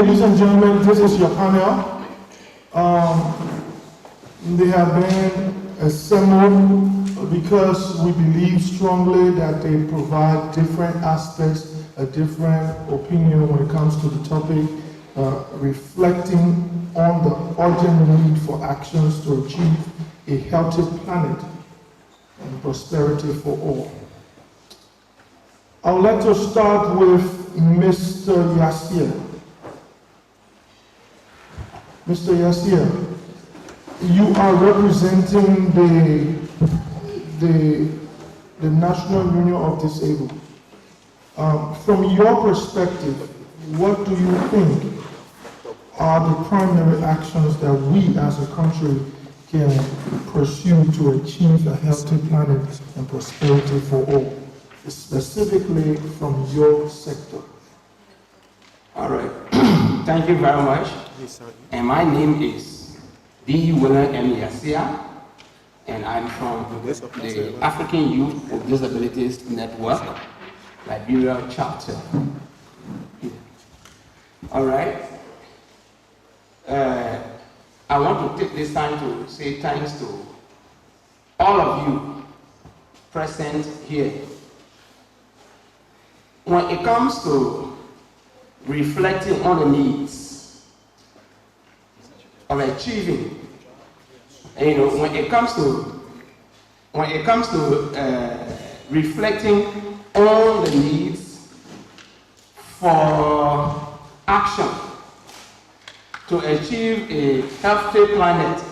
Ladies and gentlemen, this is your panel. They have been assembled because we believe strongly that they provide different aspects, a different opinion when it comes to the topic, reflecting on the urgent need for actions to achieve a healthy planet and prosperity for all. I would like to start with Mr. Yassir. Mr. Yassir, you are representing the National Union of Disabled. From your perspective, what do you think are the primary actions that we as a country can pursue to achieve a healthy planet and prosperity for all, specifically from your sector? All right. Thank you very much. And my name is D. William M. Yasia, and I'm from the African Youth with Disabilities Network, Liberia chapter. All right. I want to take this time to say thanks to all of you present here. When it comes to reflecting on the needs of achieving, when it comes to reflecting on the needs for action to achieve a healthy planet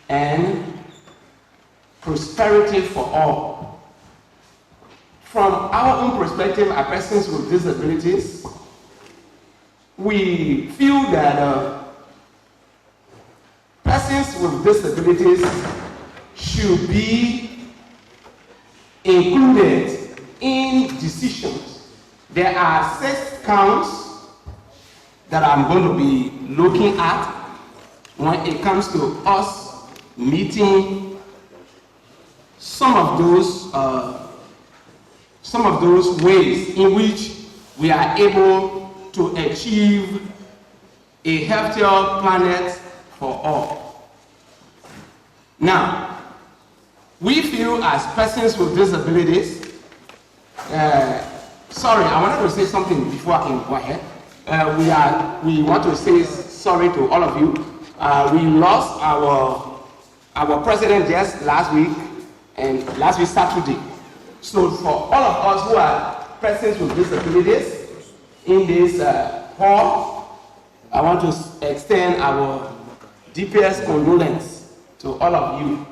and prosperity for all. From our own perspective as persons with disabilities, we feel that persons with disabilities should be included in decisions. There are 6 counts that I'm going to be looking at when it comes to us meeting some of those ways in which we are able to achieve a healthier planet for all. Now, we feel as persons with disabilities, sorry, I wanted to say something before I can go ahead. We want to say sorry to all of you. We lost our president just last week Saturday. So for all of us who are persons with disabilities in this hall, I want to extend our deepest condolence to all of you.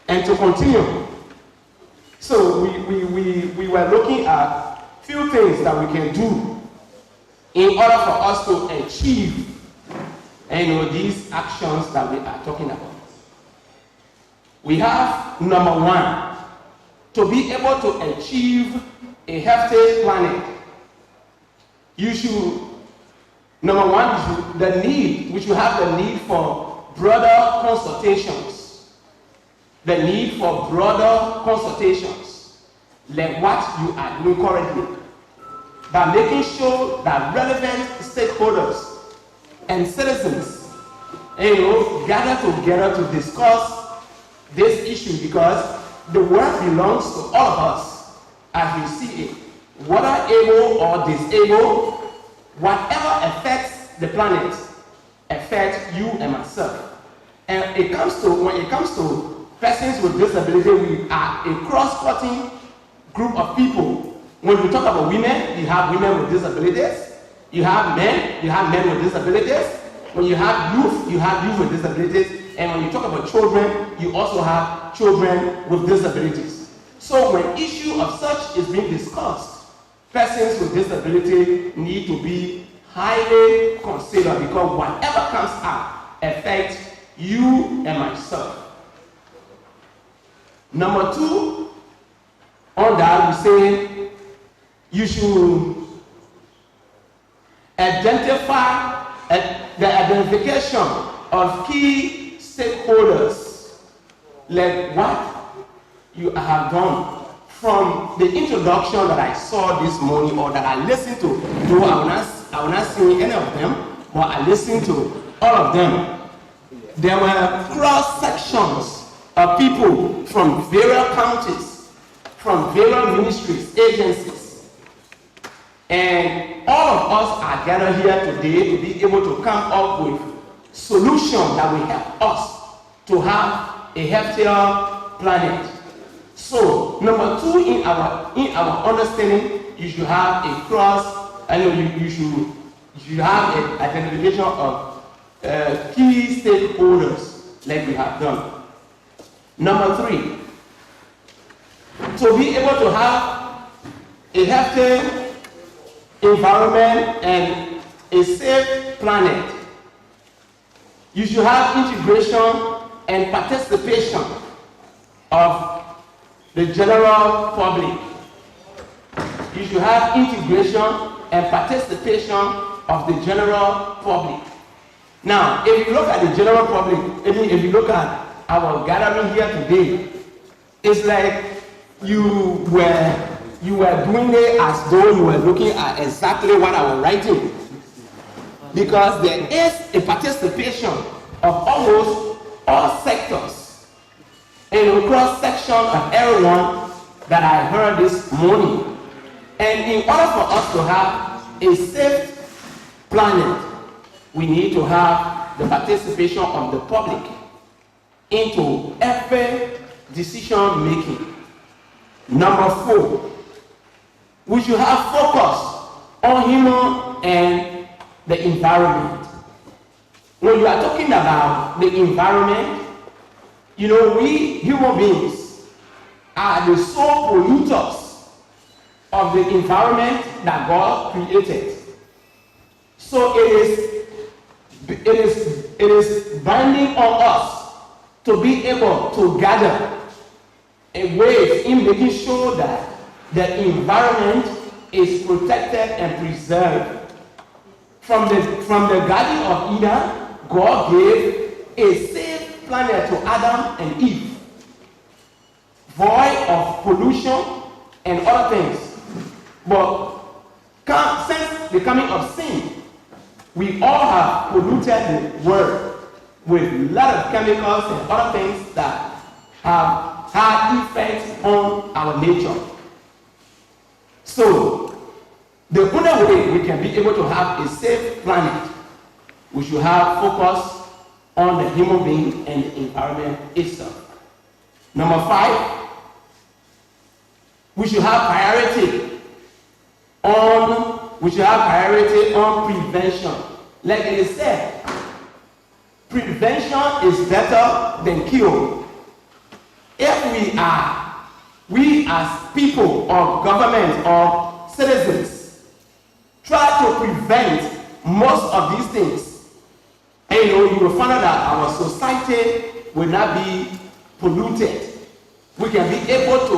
And to continue, so we were looking at few things that we can do in order for us to achieve these actions that we are talking about. We have number 1, to be able to achieve a healthy planet. We should have the need for broader consultations. The need for broader consultations, like what you are doing currently, by making sure that relevant stakeholders and citizens gather together to discuss this issue, because the work belongs to all of us as we see it, whether able or disabled. Whatever affects the planet affects you and myself. And when it comes to persons with disability, we are a cross-cutting group of people. When we talk about women, you have women with disabilities. You have men with disabilities. When you have youth with disabilities. And when you talk about children, you also have children with disabilities. So when issue of such is being discussed, persons with disability need to be highly considered, because whatever comes out affects you and myself. Number 2, on that we say you should identify the identification of key stakeholders, like what you have done from the introduction that I saw this morning, or that I listened to, though I will not sing any of them, but I listened to all of them. There were cross sections of people from various counties, from various ministries, agencies, and all of us are gathered here today to be able to come up with solutions that will help us to have a healthier planet. So, number 2, in our understanding, you should have a you should have an identification of key stakeholders, like we have done. Number 3, to be able to have a healthy environment and a safe planet, you should have integration and participation of the general public. You should have integration and participation of the general public. Now, if you look at the general public, if you look at our gathering here today, it's like you were doing it as though you were looking at exactly what I was writing. Because there is a participation of almost all sectors and a cross section of everyone that I heard this morning. And in order for us to have a safe planet, we need to have the participation of the public into every decision making. Number 4, we should have focus on human and the environment. When you are talking about the environment, we human beings are the sole polluters of the environment that God created. So it is binding on us to be able to gather a way in making sure that the environment is protected and preserved. From the Garden of Eden, God gave a safe planet to Adam and Eve, void of pollution and other things. But since the coming of sin, we all have polluted the world with a lot of chemicals and other things that have had effects on our nature. So, the only way we can be able to have a safe planet, we should have focus on the human being and the environment itself. Number 5, we should have priority on prevention. Like it is said, prevention is better than cure. If we as people or government or citizens try to prevent most of these things, and you will find out that our society will not be polluted. We can be able to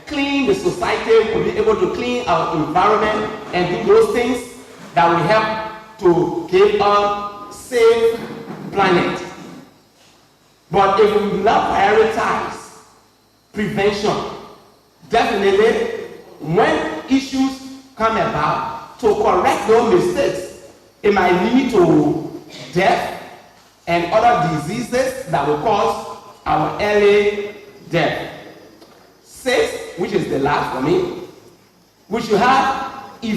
clean the society, we'll be able to clean our environment and do those things that will help to give a safe planet. But if we do not prioritize prevention, definitely when issues come about, to correct those mistakes, it might lead to death and other diseases that will cause our early death. 6, which is the last for me, we should have the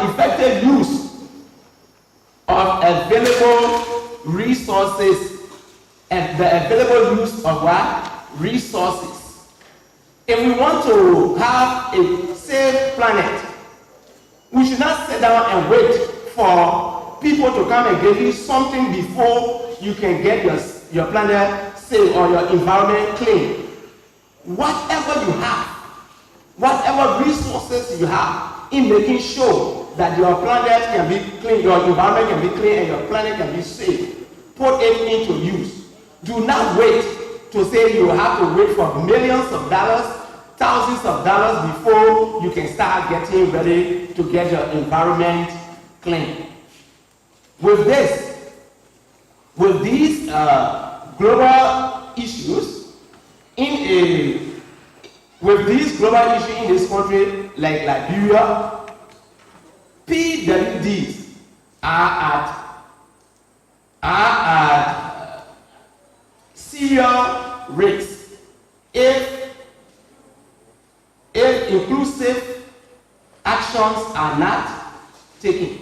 effective use of available resources and the available use of what? Resources. If we want to have a safe planet, we should not sit down and wait for people to come and give you something before you can get your planet safe or your environment clean. Whatever you have, whatever resources you have, in making sure that your planet can be clean, your environment can be clean, and your planet can be safe, put it into use. Do not wait to say you have to wait for millions of dollars, thousands of dollars before you can start getting ready to get your environment clean. With these global issues in this country, like Liberia, PWDs are at serious risks if inclusive actions are not taken.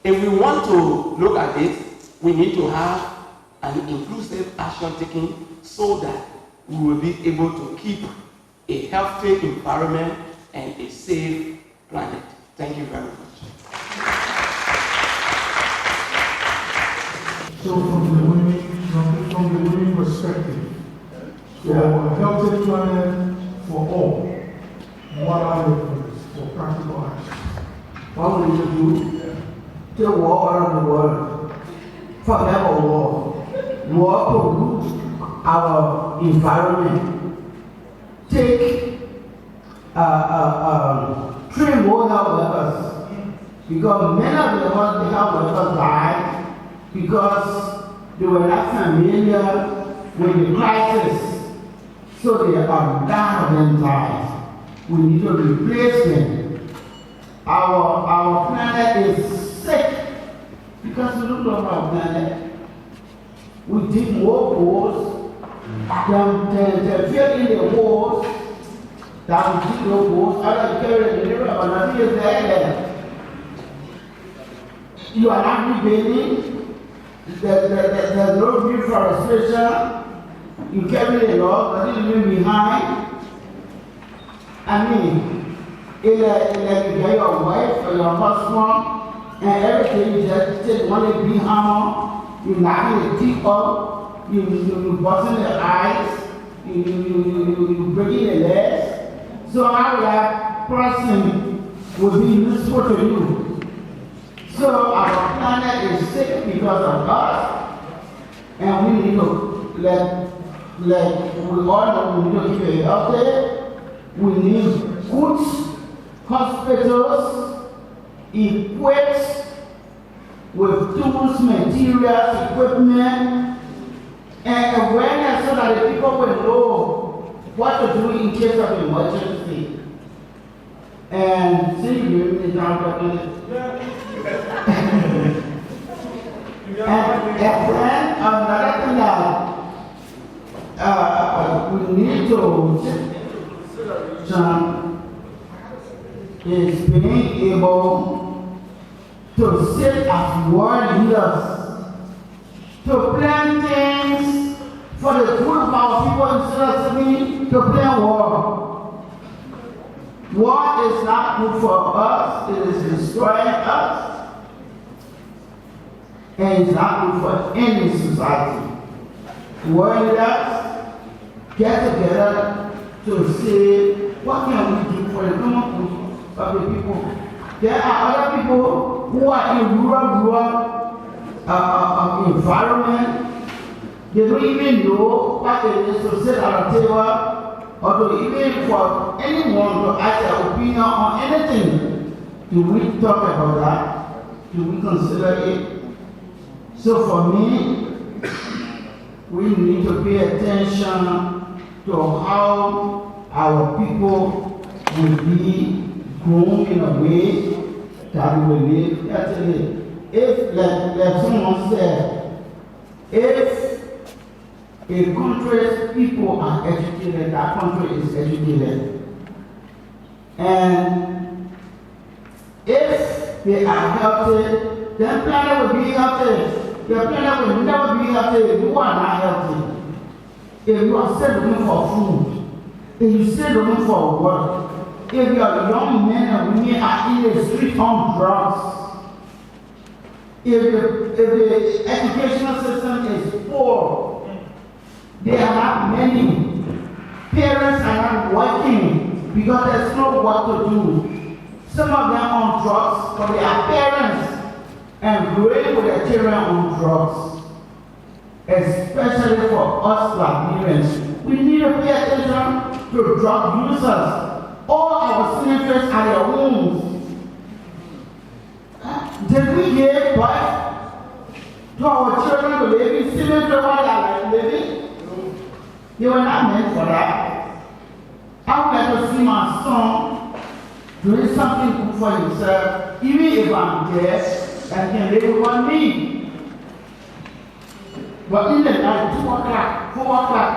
If we want to look at this, we need to have an inclusive action taken so that we will be able to keep a healthy environment and a safe planet. Thank you very much. So from the winning perspective, for a healthy planet for all, what are the plans for practical action? What will you do to walk around the world? Forget about war. War pollutes our environment. Take train more health workers, because many of the health workers died because they were not familiar with the crisis. So they are none of them died. We need to replace them. Our planet is sick because we don't love our planet. We dig more holes than fill in the holes that we dig those holes. Other carry the river, but nothing is there. You are not rebuilding. There's no reforestation. You carry the log, nothing is behind. I mean, you get your wife or your husband, and everything you just take one big hammer, you knocking the teeth up, you busting the eyes, you breaking the legs. So how that person will be useful to you. So our planet is sick because of us, and we need to we all know we need to keep it healthy. We need good hospitals equipped with tools, materials, equipment, and awareness so that the people will know what to do in case of emergency. And see, you need to and then another thing that we need to is being able to sit as world leaders, to plan things for the good of our people instead of sitting to plan war. War is not good for us, it is destroying us, and it's not good for any society. World leaders get together to say, what can we do for the common good of the people? There are other people who are in rural environment. They don't even know what it is to sit at a table or to even for anyone to ask their opinion on anything. Do we talk about that? Do we consider it? So for me, we need to pay attention to how our people will be grown in a way that we will live healthily. If, like someone said, if a country's people are educated, that country is educated. And if they are healthy, then planet will be healthy. The planet will never be healthy if you are not healthy. If you are still looking for food, if you still looking for work, if your young men and women are in the street on drugs, if the educational system is poor, there are not many. Parents are not working because there's no work to do. Some of them on drugs, but they are parents and growing with their children on drugs. Especially for us Liberians, we need to pay attention to drug users. All our senators are their wounds. Did we give birth to our children to live in cemetery while they are living? They were not meant for that. I would like to see my son doing something good for himself, even if I'm dead, and can live on me. But in the night, 2 o'clock, 4 o'clock,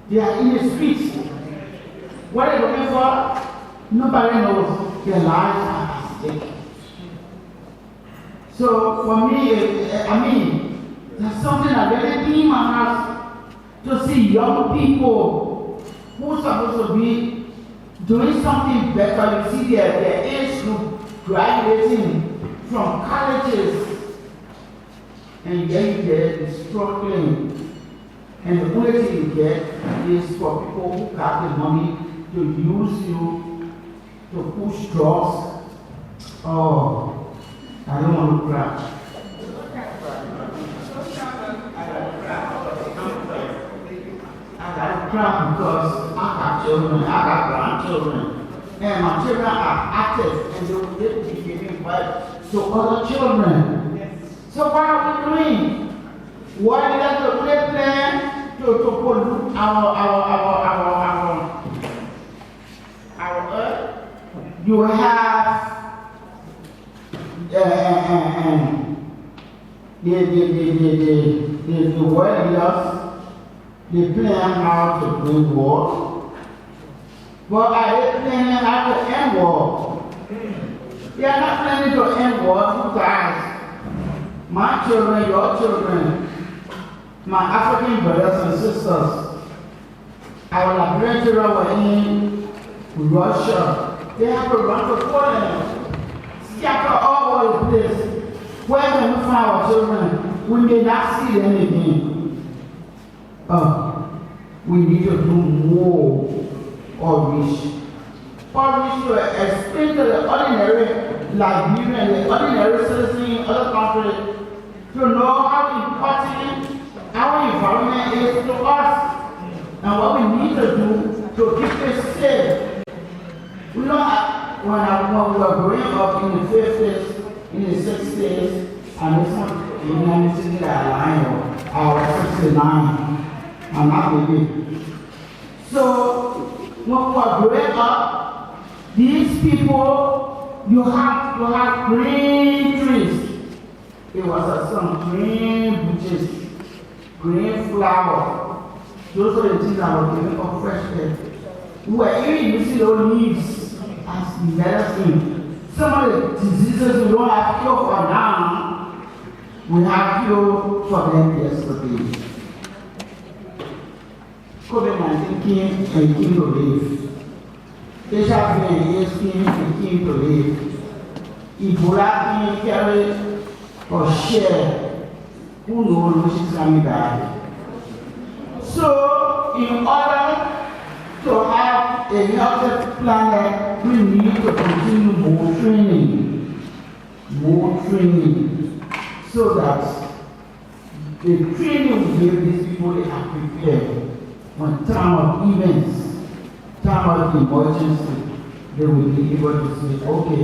they are in the streets. What they're looking for, nobody knows. Their lives are at stake. So for me, there's something that really in my heart to see young people who are supposed to be doing something better. You see their age group graduating from colleges, and yet they're struggling. And the only thing you get is for people who got the money to use you to push drugs. Oh, I don't want to cry. I got to cry because I got children, I got grandchildren, and my children are active and they will be giving birth to other children. So what are we doing? What is that to plan to pollute our earth? You have the warriors, they plan how to bring war. But are they planning how to end war? They are not planning to end war, you guys. My children, your children, my African brothers and sisters, our Liberian children were in Russia. They have to run to Poland, scatter all over the place. Where can we find our children? We may not see them again. We need to do more outreach. Outreach to explain to the ordinary Liberian, the ordinary citizen in other countries, to know how important our environment is to us and what we need to do to keep it safe. We don't have, when we were growing up in the 50s, in the 60s, and this one, in 1960, I was 69, I'm not baby. So, when we were growing up, these people, you have green trees. It was some green bushes, green flowers. Those are the things that were giving up fresh air. We were even using those leaves as medicine. Some of the diseases we don't have cure for now, we have cure for them yesterday. COVID-19 came and came to live. HIV and AIDS came and came to live. Ebola came, carry or share. Who knows which is coming back? So, in order to have a healthy planet, we need to continue more training, so that the training we give these people, they are prepared. When time of events, time of emergency, they will be able to say, okay,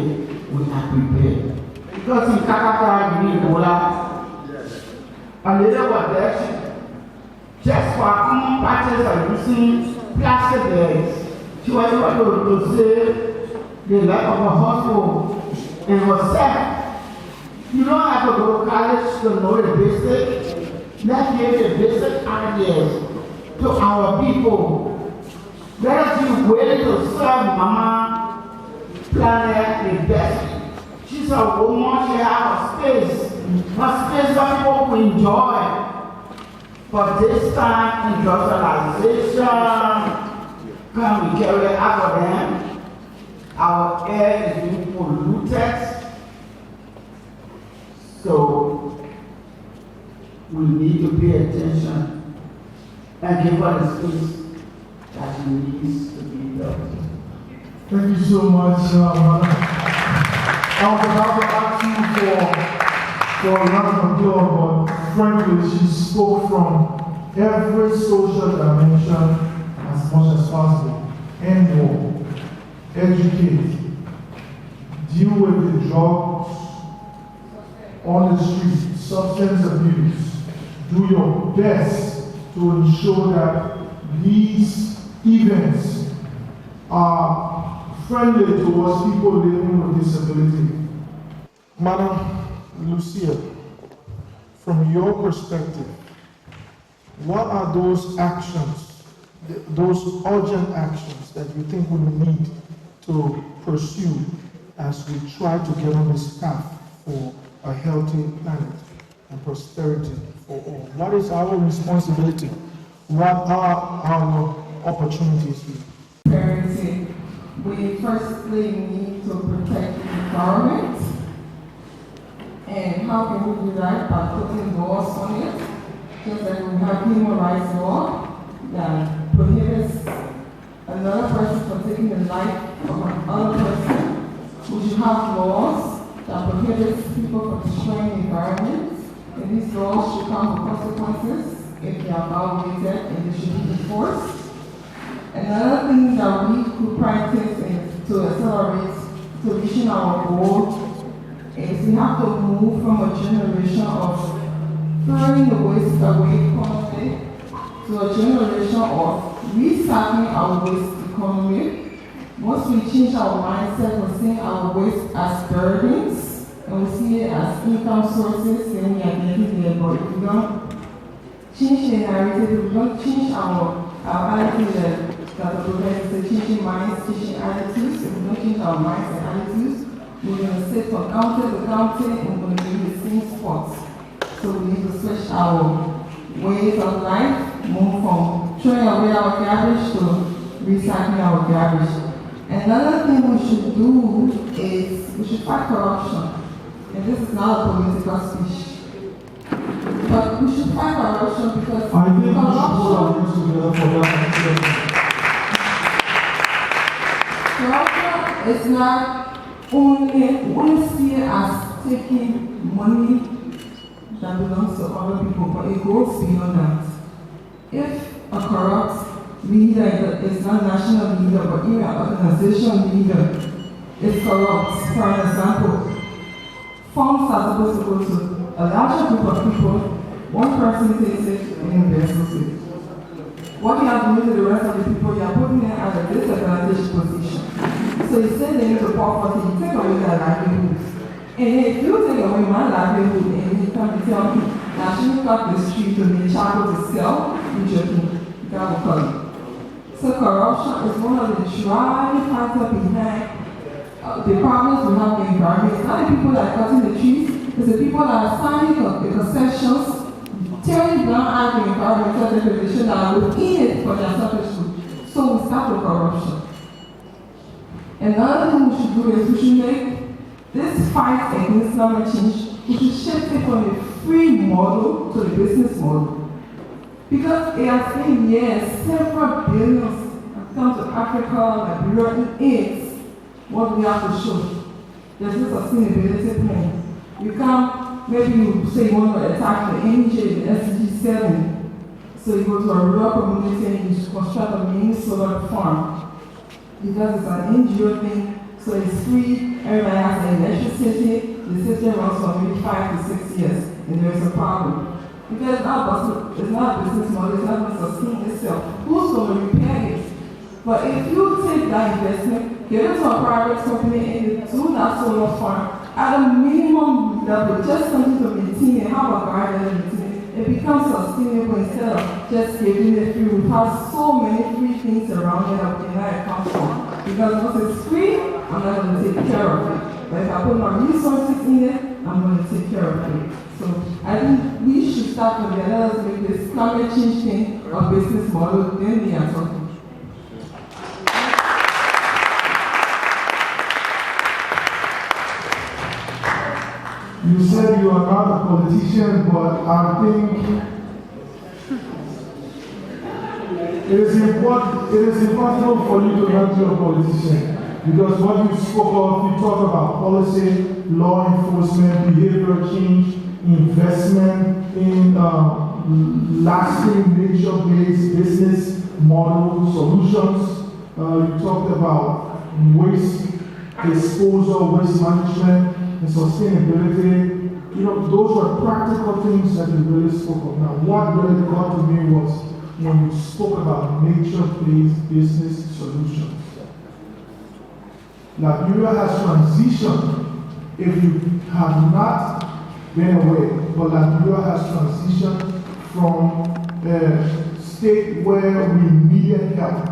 we are prepared. Because in Kakaka, in Ebola, and they were there, just for common patches and using plastic bags, she was able to save the life of a hospital and was said, you don't have to go to college to know the basic. Let's give the basic ideas to our people. Let us be willing to serve Mama Planet the best. She's a woman, she has a space that people will enjoy. But this time, industrialization, can we carry out of them? Our air is being polluted. So, we need to pay attention and give her the space that she needs to be done. Thank you so much, Mother. I was about to ask you for a round of applause, but frankly, she spoke from every social dimension as much as possible. End war, educate, deal with the drugs on the streets, substance abuse. Do your best to ensure that these events are friendly towards people living with disability. Madam Lucia, from your perspective, what are those actions, those urgent actions that you think we need to pursue as we try to get on this path for a healthy planet and prosperity for all? What is our responsibility? What are our opportunities here? Parenting. We firstly need to protect the environment. And how can we do that? By putting laws on it. Just like we have human rights law that prohibits another person from taking the life of another person. We should have laws that prohibits people from destroying the environment. And these laws should come with consequences if they are violated, and they should be enforced. Another thing that we could practice is to accelerate to reaching our goal is we have to move from a generation of throwing the waste away economy to a generation of recycling our waste economy. Once we change our mindset, we're seeing our waste as burdens, and we see it as income sources, then we are getting there. But if we don't change the narrative, if we don't change our attitude that the professor said, changing minds, changing attitudes, if we don't change our minds and attitudes, we're going to sit from counter to counter and we're going to be in the same spots. So we need to switch our ways of life, move from throwing away our garbage to recycling our garbage. Another thing we should do is we should fight corruption. And this is not a political speech. But we should fight corruption because I think we should put corruption our hands together for that. is not only see it as taking money that belongs to other people, but it goes beyond that. If a corrupt leader is not national leader, but even an organization leader is corrupt, for an example, funds are supposed to go to a larger group of people, one person takes it and invests it. What you have to do to the rest of the people, you are putting them at a disadvantaged position. So you send them into poverty, you take away their livelihoods. And if you take away my livelihood and you come and tell me, now she moved up the street to make charcoal to sell, you're joking, God will call you. So corruption is one of the driving factors behind the problems we have in the environment. It's not the people that are cutting the trees, it's the people that are signing the concessions, tearing down our environmental degradation that are within it for their selfish good. So we start with corruption. Another thing we should do is we should make this fight against climate change, we should shift it from a free model to a business model. Because it has been years, several billions have come to Africa, Liberia, AIDS. What we have to show. There's no sustainability plan. You can't, maybe you say you want to attack the energy in SDG 7. So you go to a rural community and you construct a mini solar farm. Because it's an NGO thing, so it's free, everybody has an electricity, the system runs for maybe 5 to 6 years, and there's a problem. Because it's not a business model, it's not going to sustain itself. Who's going to repair it? But if you take that investment, give it to a private company and do that solar farm at a minimum level, just something to maintain it, have a garden and maintain it, it becomes sustainable instead of just giving it free. We have so many free things around here that we cannot account for. Because once it's free, I'm not going to take care of it. But if I put my resources in it, I'm going to take care of it. So I think we should start from there. Let us make this climate change thing a business model, then we are talking. You said you are not a politician, but I think it is impossible for you to not be a politician. Because what you spoke of, you talk about policy, law enforcement, behavior change, investment in lasting nature-based business model solutions. You talked about waste disposal, waste management, and sustainability. You know, those were practical things that you really spoke of. Now, what really got to me was when you spoke about nature-based business solutions. Liberia has transitioned, if you have not been aware, but Liberia has transitioned from a state where we needed help.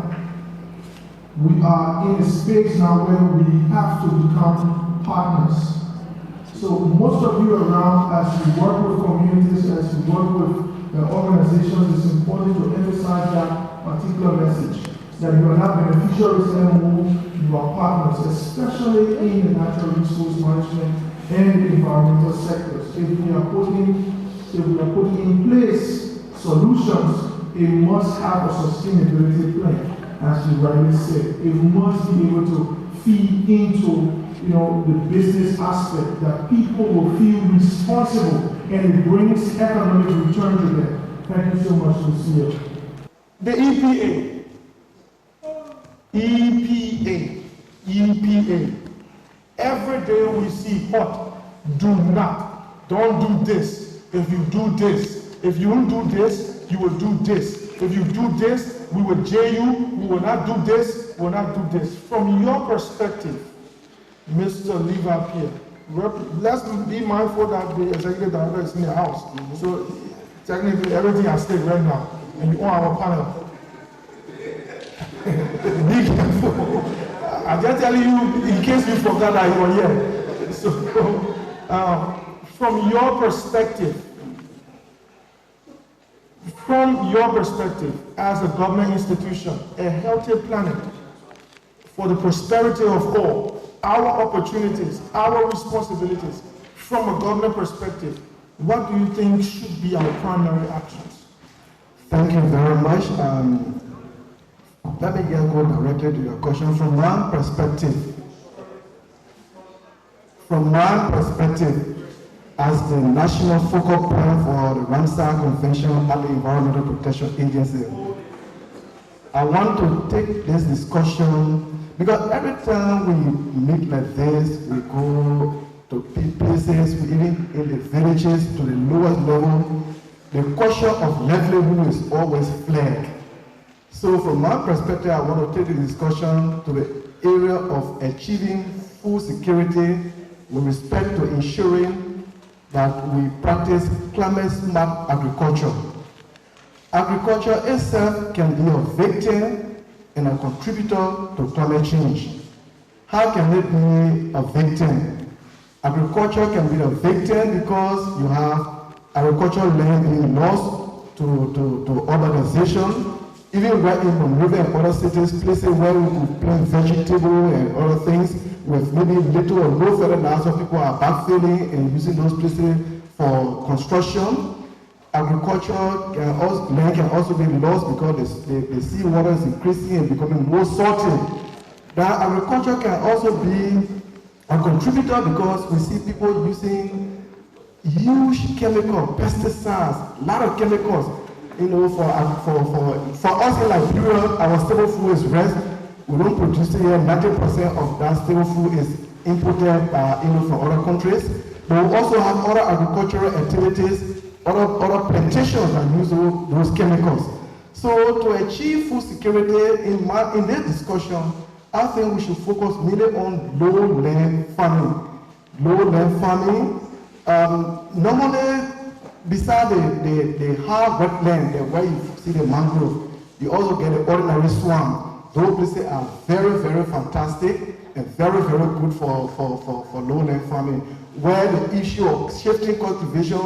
We are in a space now where we have to become partners. So most of you around, as you work with communities, as you work with organizations, it's important to emphasize that particular message, that you are not beneficiaries anymore, you are partners, especially in the natural resource management and the environmental sectors. If we are putting in place solutions, it must have a sustainability plan. As you rightly said, it must be able to feed into the business aspect, that people will feel responsible and it brings economic return to them. Thank you so much, Lucia. The EPA. Every day we see what? Don't do this. If you do this, if you don't do this, you will do this. If you do this, we will jail you. We will not do this, we will not do this. From your perspective, Mr. Levi Pierre, let's be mindful that the executive director is in the house. So technically everything at stake right now, and you own our panel. Be careful. I'm just telling you in case you forgot that you were here. So from your perspective, as a government institution, a healthy planet for the prosperity of all, our opportunities, our responsibilities, from a government perspective, what do you think should be our primary actions? Thank you very much. Let me go directly to your question. From one perspective, as the national focal point for the Ramsar Convention and the Environmental Protection Agency, I want to take this discussion because every time we meet like this, we go to places, even in the villages, to the lowest level, the question of livelihood is always flagged. So from my perspective, I want to take the discussion to the area of achieving food security with respect to ensuring that we practice climate-smart agriculture. Agriculture itself can be a victim and a contributor to climate change. How can it be a victim? Agriculture can be a victim because you have agricultural land being lost to urbanization, even right in Monrovia and other cities, places where we could plant vegetable and other things with maybe little or no fertilizer, people are backfilling and using those places for construction. Agriculture land can also be lost because the seawater is increasing and becoming more salty. That agriculture can also be a contributor because we see people using huge chemical pesticides, a lot of chemicals. For us in Liberia, our staple food is rice. We don't produce it here. 90% of that staple food is imported from other countries. But we also have other agricultural activities, other plantations that use those chemicals. So to achieve food security, in this discussion, I think we should focus mainly on low-land farming. Low-land farming, normally, beside the hard wetland, where you see the mangrove, you also get the ordinary swamp. Those places are very, very fantastic and very, very good for lowland farming, where the issue of shifting cultivation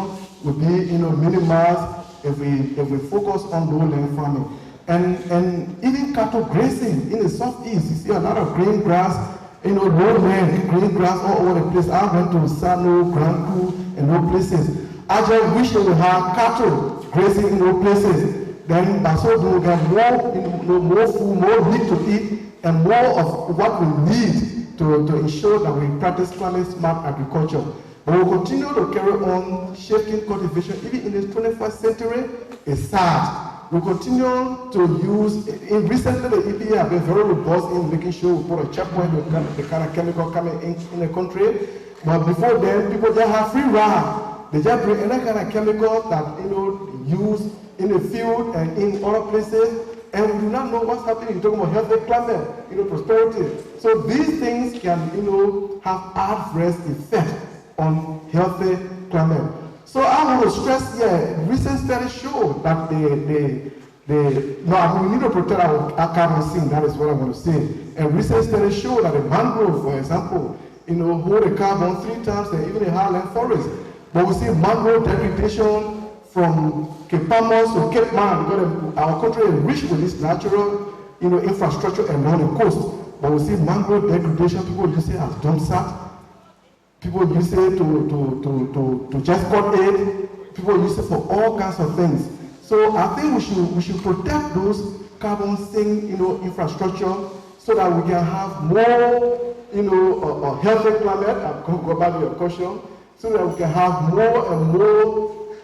will be minimized if we focus on lowland farming. And even cattle grazing in the southeast, you see a lot of green grass, lowland green grass all over the place. I went to Sano, Granku, and those places. I just wish they would have cattle grazing in those places. Then by so doing, we get more food, more meat to eat, and more of what we need to ensure that we practice climate-smart agriculture. But we'll continue to carry on shifting cultivation, even in the 21st century. It's sad. We continue to use, recently the EPA have been very robust in making sure we put a checkpoint with the kind of chemical coming in the country. But before then, people just have free ride. They just bring any kind of chemical that use in the field and in other places, and we do not know what's happening. You're talking about healthy climate, prosperity. So these things can, have adverse effect on healthy climate. So I want to stress here, recent studies show that we need to protect our carbon sink, that is what I want to say. And recent studies show that the mangrove, for example, hold the carbon 3 times than even a highland forest. But we see mangrove degradation from Cape Palmas to Cape Man, because our country is rich with this natural, infrastructure along the coast. But we see mangrove degradation, people use it as dump sites. People use it to just cut it. People use it for all kinds of things. So I think we should protect those carbon sink, infrastructure, so that we can have more, a healthy climate. I'll go back to your question, so that we can have more and more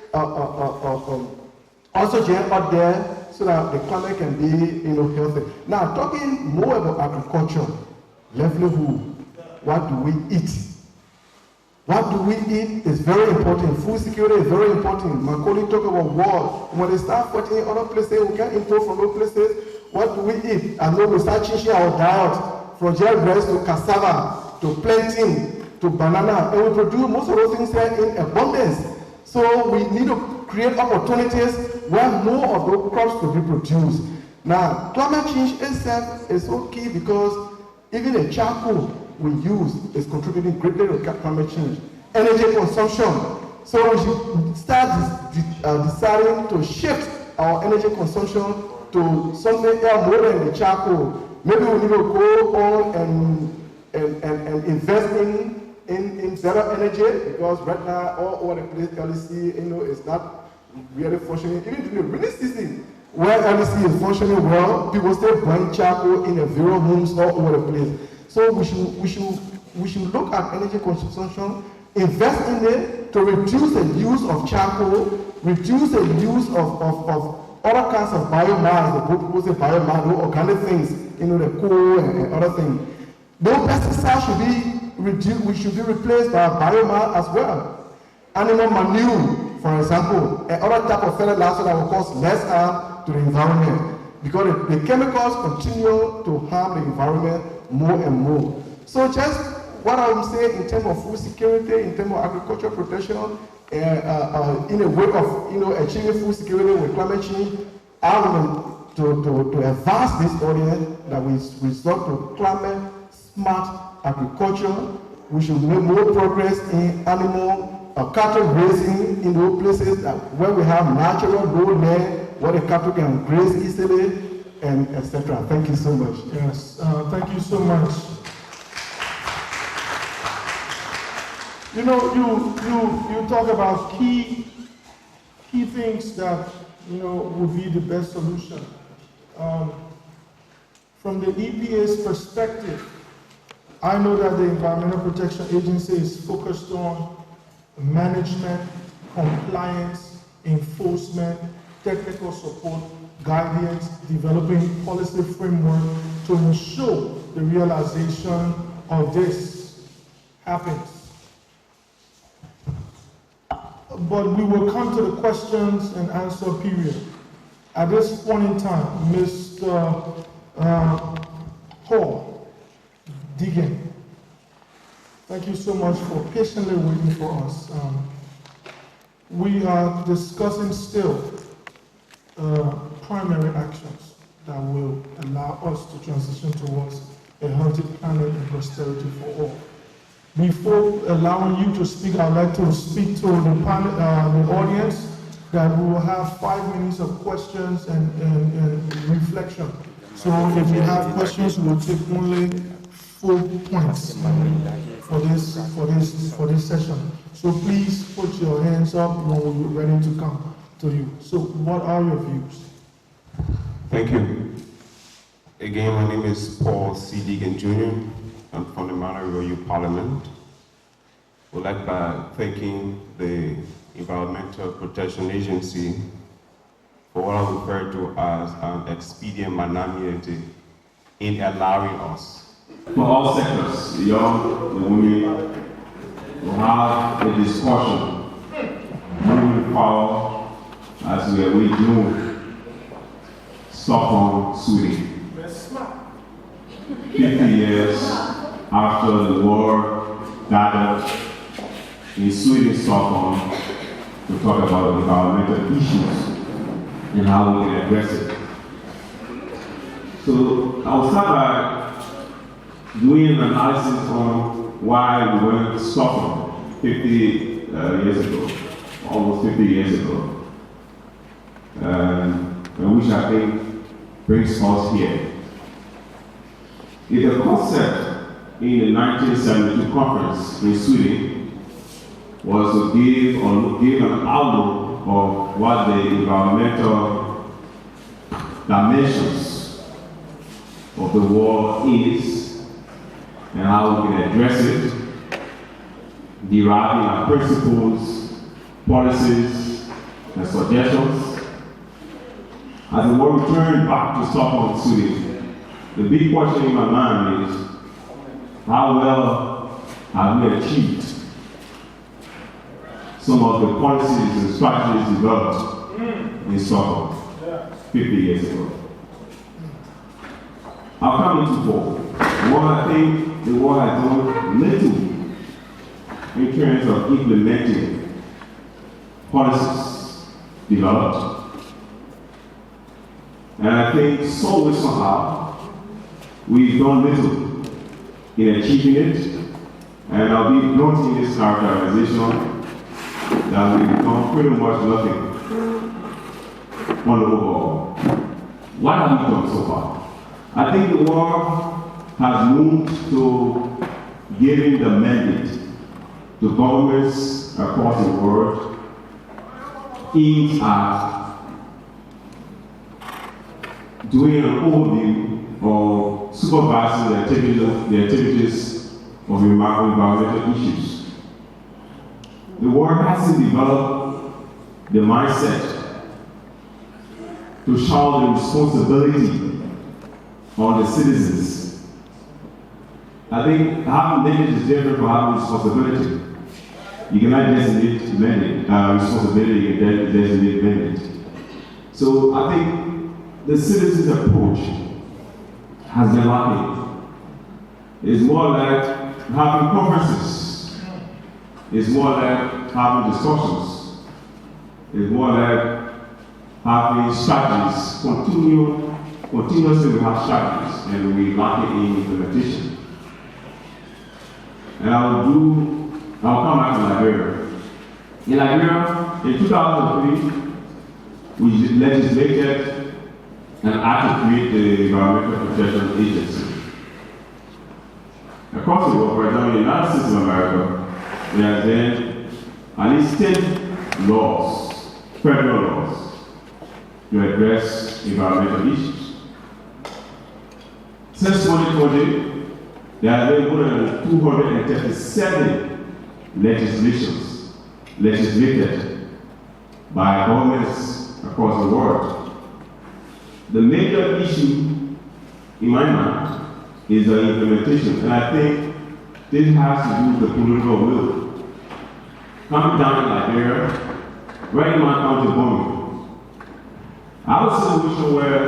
oxygen out there, so that the climate can be, healthy. Now, talking more about agriculture, livelihood, what do we eat? What do we eat is very important. Food security is very important. My colleague talk about war. When they start fighting in other places, we can import from those places. What do we eat? And then we start changing our diet from gel rice to cassava, to plantain, to banana. And we produce most of those things here in abundance. So we need to create opportunities where more of those crops could be produced. Now, climate change itself is so key because even the charcoal we use is contributing greatly to climate change. Energy consumption. So we should start deciding to shift our energy consumption to something else more than the charcoal. Maybe we need to go on and invest in better energy, because right now all over the place LEC is not really functioning. Even during the rainy season, where LEC is functioning well, people still burn charcoal in the various homes all over the place. So we should look at energy consumption, invest in it to reduce the use of charcoal, reduce the use of other kinds of biomass, the people say biomass, organic things, the coal and other things. Those pesticides should be reduced, we should be replaced by biomass as well. Animal manure, for example, and other type of fertilizer that will cause less harm to the environment, because the chemicals continue to harm the environment more and more. So just what I would say in terms of food security, in terms of agricultural protection, in a way of achieving food security with climate change, I want to advance this audience that we resort to climate smart agriculture. We should make more progress in animal cattle grazing in those places where we have natural low land, where the cattle can graze easily, and etc. Thank you so much. Yes, thank you so much. You talk about key things that would be the best solution. From the EPA's perspective, I know that the Environmental Protection Agency is focused on management, compliance, enforcement, technical support, guidance, developing policy framework to ensure the realization of this happens. But we will come to the questions and answer period. At this point in time, Mr. Paul Diggin, thank you so much for patiently waiting for us. We are discussing still primary actions that will allow us to transition towards a healthy planet and prosperity for all. Before allowing you to speak, I'd like to speak to the audience that we will have 5 minutes of questions and reflection. So if you have questions, we'll take only 4 points for this session. So please put your hands up when we're ready to come to you. So what are your views? Thank you. Again, my name is Paul C. Deegan Jr. I'm from the Mount River Youth Parliament. I would like by thanking the Environmental Protection Agency for what I refer to as an expedient magnanimity in allowing us. For all sectors, the young, the women, will have a discussion moving forward as we redo Stockholm, Sweden. 50 years after the war, gathered in Sweden, Stockholm, to talk about environmental issues and how we can address it. So I'll start by doing an analysis on why we went to Stockholm 50 years ago, almost 50 years ago, which I think brings us here. The concept in the 1972 conference in Sweden was to give an outlook of what the environmental dimensions of the war is and how we can address it, deriving our principles, policies, and suggestions. As the war returned back to Stockholm, Sweden, the big question in my mind is, how well have we achieved some of the policies and strategies developed in Stockholm 50 years ago? I'll come into four. One, I think the war has done little in terms of implementing policies developed. And I think somehow we've done little in achieving it. And I'll be blunt in this characterization that we've done pretty much nothing on the overall. What have we done so far? I think the war has moved to giving the mandate to governments across the world aimed at doing an overview of supervising the activities of environmental issues. The war hasn't developed the mindset to shoulder the responsibility on the citizens. I think having mandate is different from having responsibility. You cannot designate mandate, responsibility and designate mandate. So I think the citizens' approach has been lacking. It's more like having conferences. It's more like having discussions. It's more like having strategies, continuously we have strategies, and we lack it in implementation. And I'll come back to Liberia. In Liberia, in 2003, we legislated an act to create the Environmental Protection Agency. Across the world, for example, in the United States of America, there has been at least 10 laws, federal laws, to address environmental issues. Since 2020, there have been more than 237 legislated by governments across the world. The major issue, in my mind, is the implementation, and I think this has to do with the political will. Coming down in Liberia, right in my county, Buchanan, I was in a situation where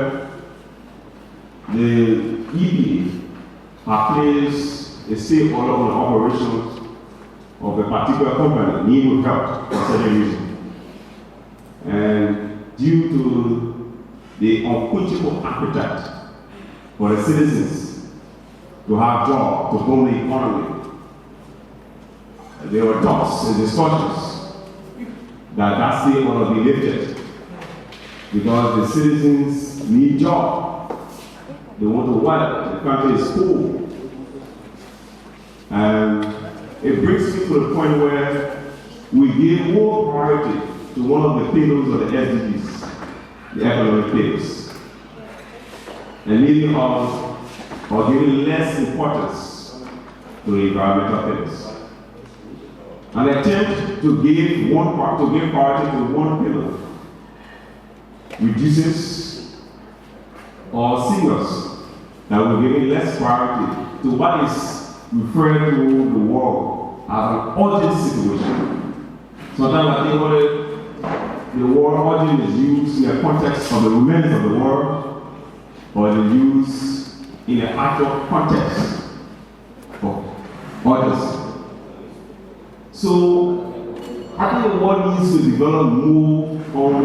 the EPA have placed a state order on the operations of a particular company, needing help for certain reason. And due to the unquenchable appetite for the citizens to have jobs, to grow the economy, there were talks and discussions that state order be lifted because the citizens need jobs. They want to work. The country is poor. And it brings me to the point where we give more priority to one of the pillars of the SDGs, the economic pillars, and leaving us or giving less importance to the environmental pillars. An attempt to give priority to one pillar reduces or signals that we're giving less priority to what is referred to the world as an urgent situation. Sometimes I think the word urgent is used in the context of the remains of the world, or they use in an actual context for others. So I think the world needs to develop more from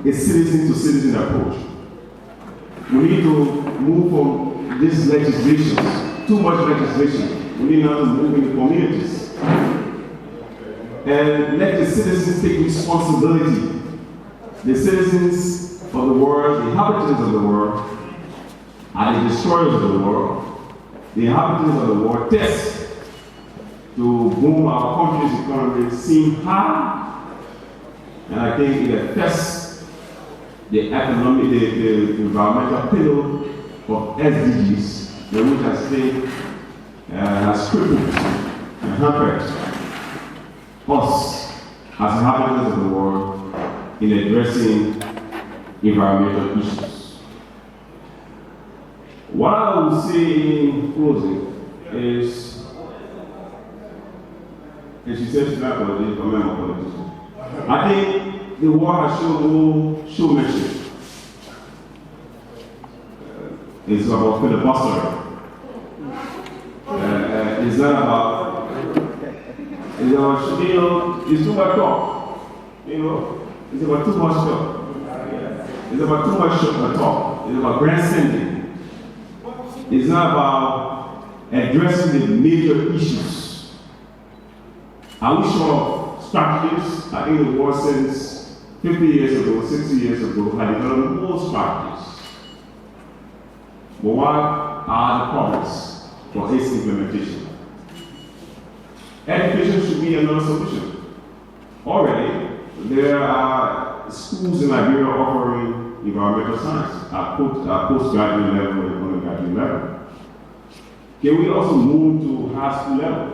a citizen-to-citizen approach. We need to move from this legislation, too much legislation. We need now to move into communities. And let the citizens take responsibility. The citizens of the world, the inhabitants of the world, are the destroyers of the world. The inhabitants of the world test to boom our country's economy seem high. And I think it affects the economic, the environmental pillar of SDGs, which I think has crippled and hampered us as inhabitants of the world in addressing environmental issues. What I will say in closing is, and she said she's not politician, I'm not a politician. I think the world has shown no showmanship. It's about filibustering. It's not about, it's about, it's too much talk. It's about too much talk. It's about too much talk. It's about grandstanding. It's not about addressing the major issues. Are we sure of strategies? I think the world since 50 years ago, 60 years ago, had developed more strategies. But what are the problems for its implementation? Education should be another solution. Already, there are schools in Liberia offering environmental science at postgraduate level and undergraduate level. Can we also move to high school level,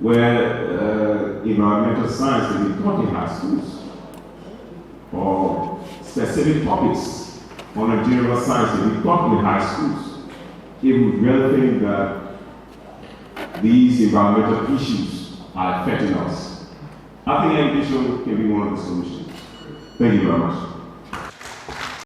where environmental science can be taught in high schools, or specific topics on a general science can be taught in high schools? If we really think that these environmental issues are affecting us, I think education can be one of the solutions. Thank you very much.